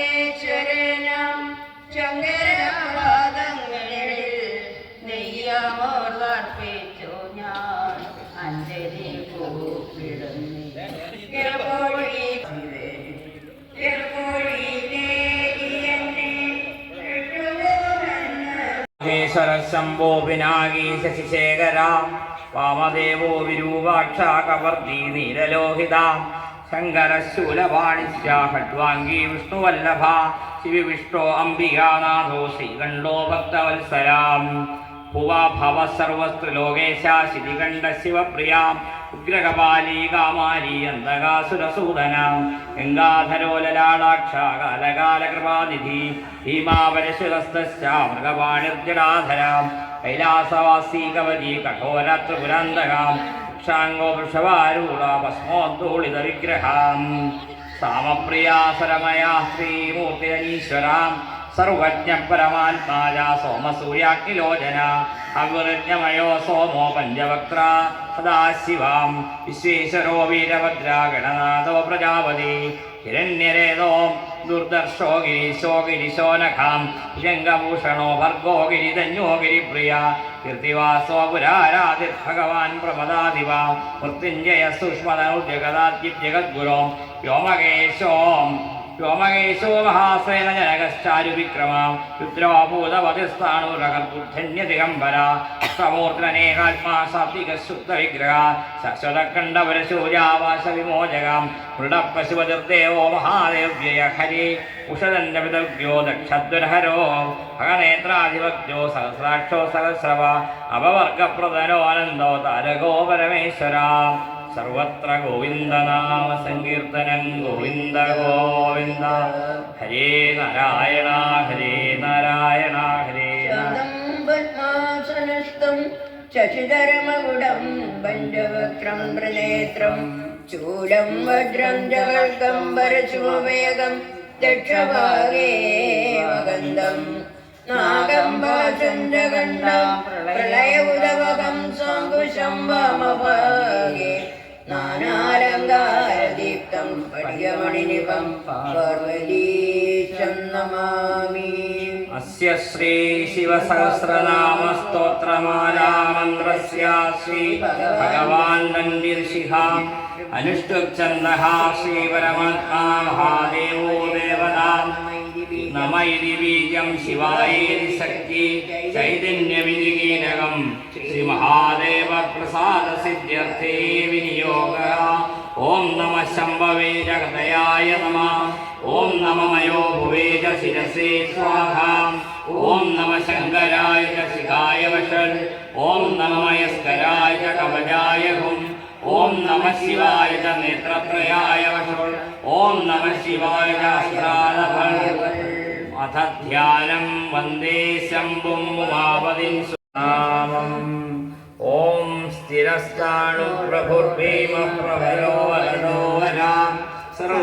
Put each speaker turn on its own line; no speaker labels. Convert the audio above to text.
രാജരാജേശ്വരനം ചങ്കരവാദങ്ങളിൽ നെയ്യാമോർപ്പിച്ചു ഞാൻ അഞ്ജലി പൂപ്പിടുന്നു.
ശംഭോ പിനാകി ശശിശേഖര വാമദേവോ വിരൂപാക്ഷ കവർത്തി നീലലോഹിത ശങ്കരശൂലപാണിശ്യ ഖഡ്വാംഗീ വിഷ്ണുവല്ലഭ ശിവി വിഷ്ണോ അംബികാനാഥോ ശ്രീകണ്ഠോ ഭക്തവത്സരാം ഭുവാ ഭവ സർവസ്തു ലോകേശ ശിതികണ്ഠ ശിവപ്രിയാം ഉഗ്രകപാലീ കാമാരീ അന്തകാസുരസൂദനാം ഗംഗാധരോ ലലാടാക്ഷ കാലകാലകൃപാനിധി ഭീമാപരശുരസ്തശ്ച മൃഗപാണിർജടാധരാം കൈലാസവാസീ കവലീ കഠോര ത്രിപുരാന്തകാം വൃക്ഷാംഗോ വൃഷഭാരൂഢ ഭസ്മോദ്ധൂളിത വിഗ്രഹാം സാമപ്രിയാ സരമയാ ശ്രീമൂർത്തിരനീശ്വരാം സർവജ്ഞ പരമാത്മാജ സോമസൂര്യാഗ്നിലോചന അവിർജ്ഞമയോ സോമോ പഞ്ചവക്ത്ര സദാശിവാം വിശ്വേശ്വരോ വീരഭദ്ര ഗണനാഥോ പ്രജാപതി ഹിരണ്യരേതോ ദുർദർശോ ഗിരീശോ ഗിരിശോനഖാം ഭുജംഗഭൂഷണോ ഭർഗോ ഗിരിധന്യോ ഗിരിപ്രിയ കീർത്തിവാസോ പുരാരാതിർഭഗവാൻ പ്രമദാദിവ മൃത്യുഞ്ജയ സൂക്ഷ്മതനുജഗദാദ്യജഗദ്ഗുരോ വ്യോമകേശോ മഹാസേന ജനകശ്ചാരുവിക്രമാം രുദ്രോഭൂതപതിസ്ഥാണുരകർബുദ്ധന്യദിഗംബര സമൂർത്തനേകാത്മാ സാത്വികശുദ്ധവിഗ്രഹ ശശ്വതഖണ്ഡപരശൂര്യാവാശ വിമോചകാം മൃഡപശുപതിർദേവോ മഹാദേവ്യയ ഹരി ഉഷദണ്ഡപിതവ്യോ ദക്ഷദ്വരഹരോ ഭഗനേത്രാധിപത്യോ സഹസ്രാക്ഷോ സഹസ്രവ അപവർഗപ്രദനോ അനന്തോ താരകോ പരമേശ്വര സർവത്ര ഗോവിന്ദനാമ സങ്കീർത്തനം ഗോവിന്ദ ഗോവിന്ദ ഹരേ നാരായണ ഹരേ നാരായണ ഹരേ
പദ്മാസനസ്ഥം ശശിധരമകുടം പഞ്ചവക്രം പ്രനേത്രം ചൂലം വജ്രം ജവൽക്കം പരശുമവേഗം ദക്ഷഭാഗേ മകന്ദം നാഗം ഭാചന്ദ്രകണ്ഠം പ്രളയഉദവകം സാങ്കുശം വാമഭാഗേ നാനാലങ്കാരദീപ്തം പടിയമണിനിഭം പാർവതീശം നമാമി.
അസ്യ ശ്രീ ശിവസഹസ്രനാമ സ്തോത്രമാലാ മന്ത്രസ്യ ശ്രീ ഭഗവാൻ നന്ദിർഷിഹ അനുഷ്ഠുച്ഛന്ദഃ ശ്രീ പരമാത്മാ മഹാദേവോ ദേവതാ നമൈതി ബീജം ശിവായേതി ശക്തി ചൈതന്യവിനികീനകം ശ്രീ മഹാദേവ പ്രസാദ സിദ്ധ്യർത്ഥേ വിനിയോഗ. ഓം നമ ശംഭവേ ജഗതയായ നമഃ. ഓം നമ മയോ ഭുവേ ച ശിരസേ സ്വാഹ. ഓം നമ ശങ്കരായ ച ശിഖായ വശൽ. ഓം നമ മയസ്കരായ ച കവചായ ഹും. ഓം നമ ശിവായ ച നേത്രത്രയായ വശൽ. ഓം നമ ശിവായ ച അസ്ത്രാലഭൽ. അഥ ധ്യാനം വന്ദേ ശംഭും ഉമാപതിം സുനാമം. ഓം സ്ഥിരസ്ഥാണു പ്രഭുർഭീമ പ്രഭയോ വരദോ വരാം സർവ